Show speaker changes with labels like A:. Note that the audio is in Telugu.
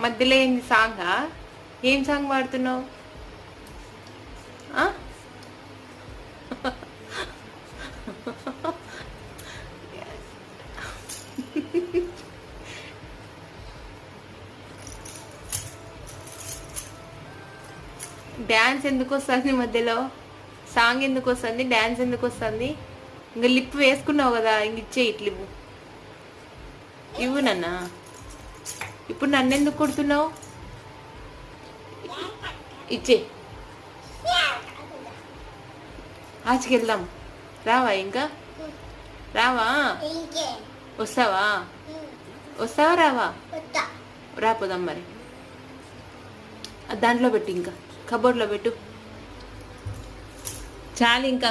A: మధ్యలో ఏంది సాంగా? ఏం సాంగ్ పాడుతున్నావు? డ్యాన్స్ ఎందుకు వస్తుంది మధ్యలో? సాంగ్ ఎందుకు వస్తుంది? డ్యాన్స్ ఎందుకు వస్తుంది? ఇంకా లిప్ వేసుకున్నావు కదా, ఇంక ఇచ్చే ఇట్లు ఇవ్వు నన్న. ఇప్పుడు నన్ను ఎందుకు కొడుతున్నావు? ఇచ్చే. ఆచికి వెళ్దాం. రావా? ఇంకా రావా? వస్తావా? వస్తావా రావా? రాపోదాం మరి. దాంట్లో పెట్టు, ఇంకా కబోర్డ్లో పెట్టు చాలు. ఇంకా